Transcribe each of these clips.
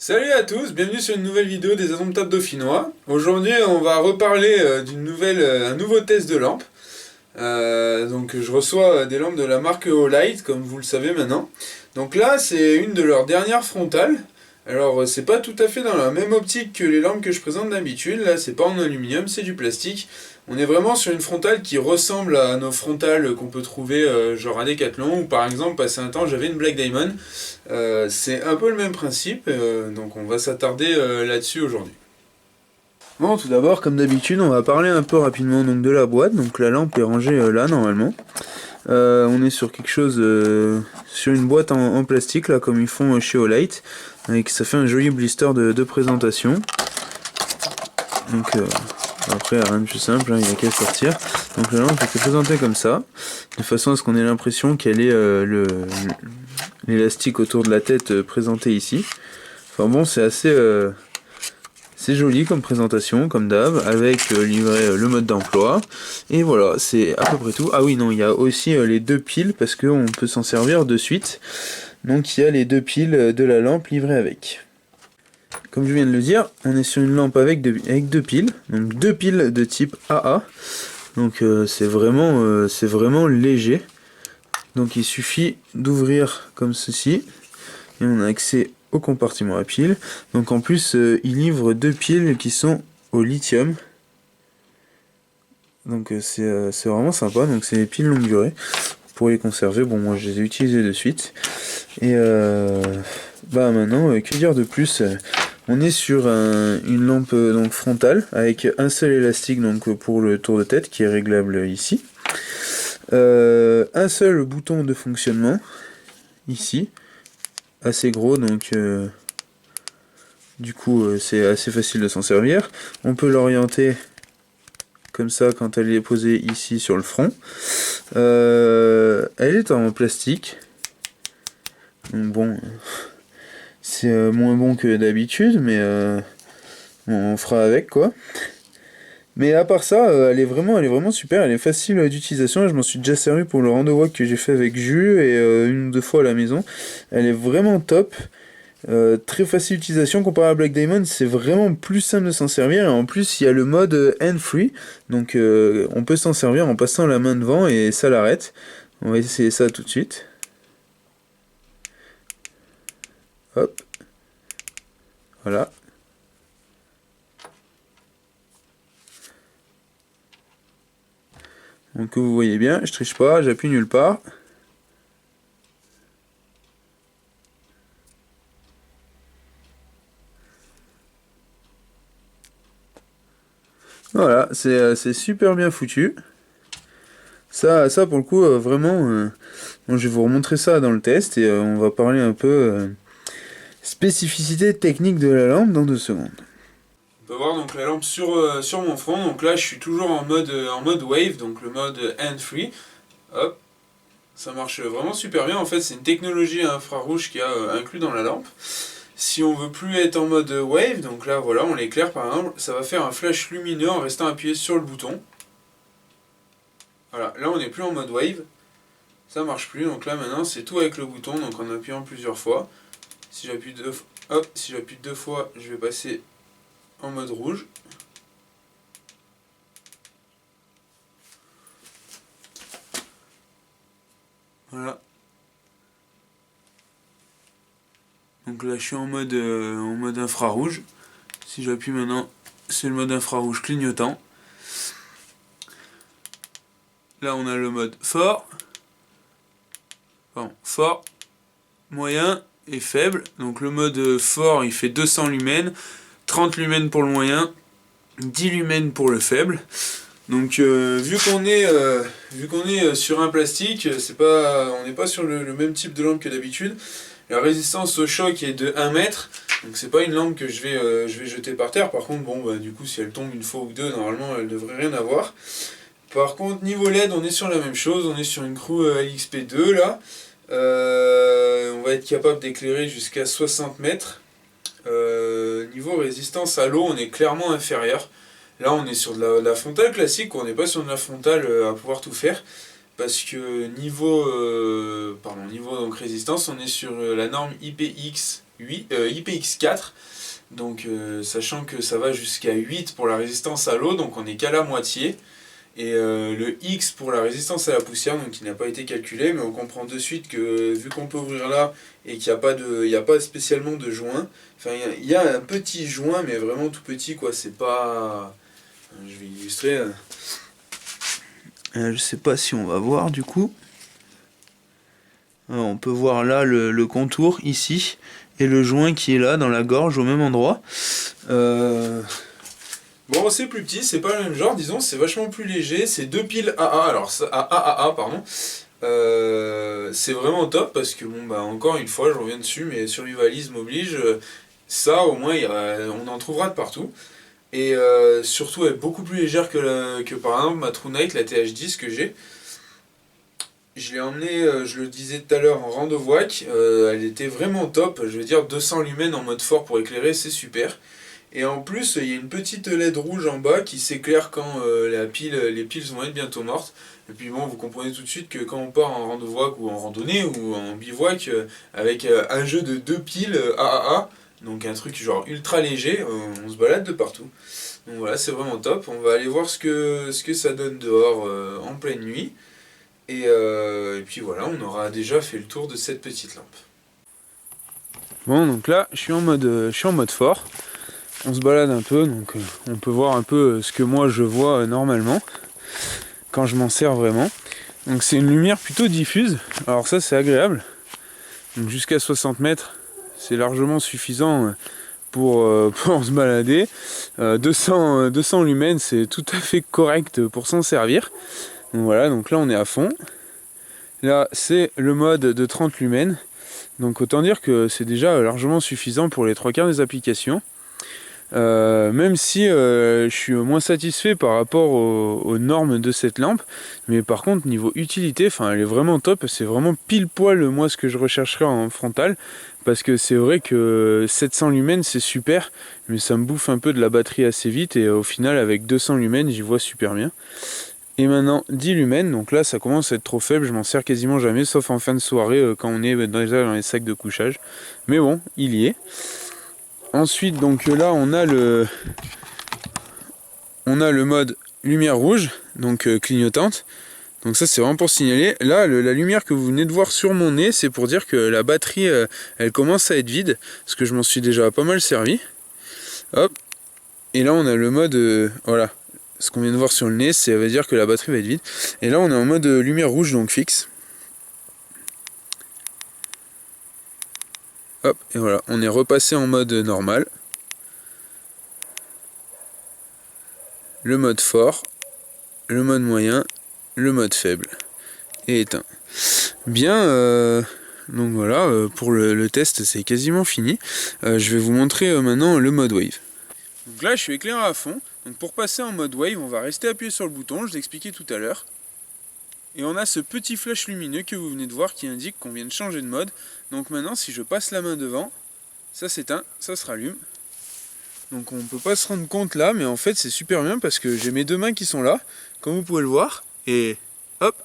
Salut à tous, bienvenue sur une nouvelle vidéo des indomptables dauphinois. Aujourd'hui on va reparler un nouveau test de lampe. Donc je reçois des lampes de la marque Olight, comme vous le savez maintenant. Donc là c'est une de leurs dernières frontales. Alors c'est pas tout à fait dans la même optique que les lampes que je présente d'habitude. Là c'est pas en aluminium, c'est du plastique. On est vraiment sur une frontale qui ressemble à nos frontales qu'on peut trouver genre à Decathlon, ou par exemple passé un temps j'avais une Black Diamond. C'est un peu le même principe, donc on va s'attarder là-dessus aujourd'hui. Bon, tout d'abord, comme d'habitude, on va parler un peu rapidement donc, de la boîte. Donc la lampe est rangée là normalement. On est sur quelque chose, sur une boîte en plastique là, comme ils font chez Olight, avec ça fait un joli blister de présentation. Donc après rien de plus simple, hein, il n'y a qu'à sortir. Donc la lampe est présentée comme ça, de façon à ce qu'on ait l'impression qu'elle est l'élastique autour de la tête présenté ici. Enfin bon, c'est assez c'est joli comme présentation, comme d'hab, avec livré le mode d'emploi. Et voilà, c'est à peu près tout. Ah oui, non, il y a aussi les deux piles, parce qu'on peut s'en servir de suite. Donc il y a les deux piles de la lampe livrées avec. Comme je viens de le dire, on est sur une lampe avec deux piles. Donc deux piles de type AA. Donc c'est vraiment léger. Donc il suffit d'ouvrir comme ceci. Et on a accès au compartiment à piles. Donc en plus il livre deux piles qui sont au lithium. Donc c'est vraiment sympa. Donc c'est des piles longue durée. Pour les conserver, bon moi je les ai utilisées de suite. Et bah maintenant, que dire de plus, on est sur une lampe donc frontale avec un seul élastique donc pour le tour de tête qui est réglable ici. Un seul bouton de fonctionnement ici, assez gros, donc du coup c'est assez facile de s'en servir. On peut l'orienter comme ça quand elle est posée ici sur le front. Elle est en plastique, donc bon, c'est moins bon que d'habitude, mais on fera avec quoi. Mais à part ça, elle est vraiment super, elle est facile d'utilisation. Je m'en suis déjà servi pour le rando walk que j'ai fait avec Jus et une ou deux fois à la maison. Elle est vraiment top. Très facile d'utilisation comparé à Black Diamond, c'est vraiment plus simple de s'en servir. Et en plus, il y a le mode hand-free, donc on peut s'en servir en passant la main devant et ça l'arrête. On va essayer ça tout de suite. Hop. Voilà. Donc vous voyez bien, je triche pas, j'appuie nulle part. Voilà, c'est super bien foutu. Ça pour le coup, vraiment, bon, je vais vous remontrer ça dans le test et on va parler un peu spécificité technique de la lampe dans 2 secondes. On peut voir donc la lampe sur mon front. Donc là, je suis toujours en mode wave, donc le mode hand-free. Hop, ça marche vraiment super bien. En fait, c'est une technologie infrarouge qui a inclus dans la lampe. Si on veut plus être en mode wave, donc là voilà, on l'éclaire par exemple, ça va faire un flash lumineux en restant appuyé sur le bouton. Voilà, là on n'est plus en mode wave, ça marche plus, donc là maintenant c'est tout avec le bouton, donc en appuyant plusieurs fois. Si j'appuie deux fois, je vais passer en mode rouge. Voilà. Donc là je suis en mode infrarouge. Si j'appuie maintenant, c'est le mode infrarouge clignotant. Là on a le mode fort. Pardon, fort, moyen et faible. Donc le mode fort il fait 200 lumens, 30 lumens pour le moyen, 10 lumens pour le faible. Donc vu qu'on est sur un plastique, on n'est pas sur le même type de lampe que d'habitude. La résistance au choc est de 1 mètre, donc c'est pas une lampe que je vais jeter par terre. Par contre, bon, bah, du coup, si elle tombe une fois ou deux, normalement, elle devrait rien avoir. Par contre, niveau LED, on est sur la même chose, on est sur une Crew LXP2 là. On va être capable d'éclairer jusqu'à 60 mètres. Niveau résistance à l'eau, on est clairement inférieur. Là, on est sur de la frontale classique, on n'est pas sur de la frontale à pouvoir tout faire. Parce que niveau donc résistance, on est sur la norme IPX IPX4. Donc sachant que ça va jusqu'à 8 pour la résistance à l'eau, donc on n'est qu'à la moitié. Et le X pour la résistance à la poussière, donc qui n'a pas été calculé, mais on comprend de suite que vu qu'on peut ouvrir là et qu'il n'y a pas spécialement de joint, enfin il y a un petit joint, mais vraiment tout petit quoi, c'est pas... Je vais illustrer. Je sais pas si on va voir du coup. On peut voir là le contour ici et le joint qui est là dans la gorge au même endroit. Bon, c'est plus petit, c'est pas le même genre, disons, c'est vachement plus léger, c'est 2 piles AA, alors AAA, pardon. C'est vraiment top parce que, bon, bah, encore une fois, je reviens dessus, mais survivalisme oblige, ça au moins, on en trouvera de partout. Et surtout, elle est beaucoup plus légère que par exemple ma True Night, la TH10 que j'ai. Je l'ai emmenée, je le disais tout à l'heure, en rando WAC, elle était vraiment top, je veux dire 200 lumens en mode fort pour éclairer, c'est super. Et en plus, il y a une petite LED rouge en bas qui s'éclaire quand les piles vont être bientôt mortes. Et puis bon, vous comprenez tout de suite que quand on part en rando WAC ou en randonnée ou en bivouac avec un jeu de 2 piles AAA, donc un truc genre ultra léger, on se balade de partout. Donc voilà, c'est vraiment top. On va aller voir ce que ça donne dehors en pleine nuit. Et puis voilà, on aura déjà fait le tour de cette petite lampe. Bon, donc là, je suis en mode fort. On se balade un peu, donc on peut voir un peu ce que moi je vois normalement quand je m'en sers vraiment. Donc c'est une lumière plutôt diffuse, alors ça c'est agréable. Donc jusqu'à 60 mètres, c'est largement suffisant pour se balader. 200 lumens, c'est tout à fait correct pour s'en servir. Donc voilà, donc là on est à fond. Là c'est le mode de 30 lumens. Donc autant dire que c'est déjà largement suffisant pour les 3/4 des applications. Même si je suis moins satisfait par rapport aux normes de cette lampe, mais par contre niveau utilité, elle est vraiment top, c'est vraiment pile poil moi ce que je rechercherais en frontal, parce que c'est vrai que 700 lumens c'est super, mais ça me bouffe un peu de la batterie assez vite, et au final avec 200 lumens j'y vois super bien. Et maintenant 10 lumens, donc là ça commence à être trop faible, je m'en sers quasiment jamais, sauf en fin de soirée quand on est déjà dans les sacs de couchage, mais bon, il y est. Ensuite, donc là, on a le mode lumière rouge, donc clignotante. Donc ça, c'est vraiment pour signaler. Là, la lumière que vous venez de voir sur mon nez, c'est pour dire que la batterie, elle commence à être vide, parce que je m'en suis déjà pas mal servi. Hop. Et là, on a le mode, voilà, ce qu'on vient de voir sur le nez, ça veut dire que la batterie va être vide. Et là, on est en mode lumière rouge, donc fixe. Hop, et voilà, on est repassé en mode normal. Le mode fort, le mode moyen, le mode faible et éteint. Bien, donc voilà, pour le test c'est quasiment fini. Je vais vous montrer maintenant le mode wave. Donc là je suis éclairé à fond. Donc pour passer en mode wave, on va rester appuyé sur le bouton, je l'ai expliqué tout à l'heure. Et on a ce petit flash lumineux que vous venez de voir qui indique qu'on vient de changer de mode. Donc maintenant si je passe la main devant, ça s'éteint, ça se rallume. Donc on ne peut pas se rendre compte là, mais en fait c'est super bien parce que j'ai mes deux mains qui sont là, comme vous pouvez le voir, et hop,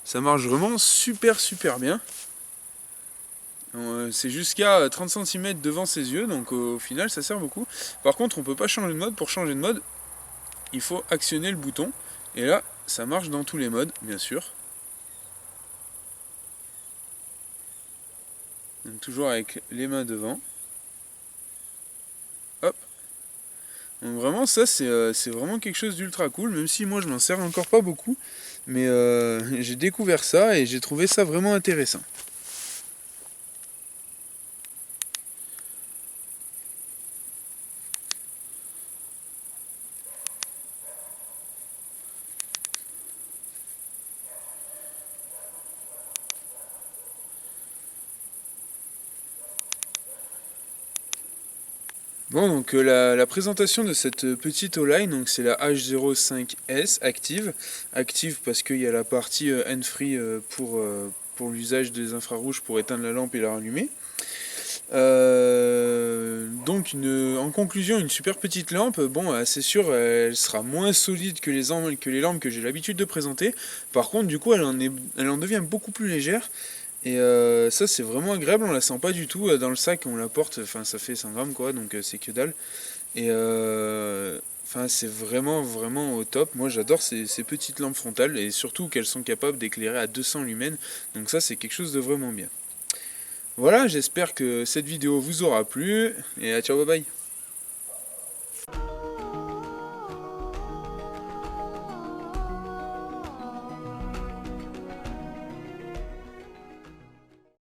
ça marche vraiment super bien. C'est jusqu'à 30 cm devant ses yeux, donc au final ça sert beaucoup. Par contre on ne peut pas changer de mode, pour changer de mode il faut actionner le bouton, et là ça marche dans tous les modes bien sûr. Donc toujours avec les mains devant. Hop. Donc vraiment ça c'est vraiment quelque chose d'ultra cool, même si moi je m'en sers encore pas beaucoup. Mais j'ai découvert ça et j'ai trouvé ça vraiment intéressant. Bon, donc la présentation de cette petite O-Line, donc c'est la H05S active. Active parce qu'il y a la partie hand-free pour l'usage des infrarouges pour éteindre la lampe et la rallumer. Donc en conclusion, une super petite lampe. Bon, c'est sûr, elle sera moins solide que les lampes que j'ai l'habitude de présenter. Par contre, du coup, elle en devient beaucoup plus légère. Et ça c'est vraiment agréable, on la sent pas du tout dans le sac, on la porte, enfin ça fait 100 grammes quoi, donc c'est que dalle. Et enfin c'est vraiment vraiment au top. Moi j'adore ces petites lampes frontales et surtout qu'elles sont capables d'éclairer à 200 lumens. Donc ça c'est quelque chose de vraiment bien. Voilà, j'espère que cette vidéo vous aura plu et à ciao bye bye.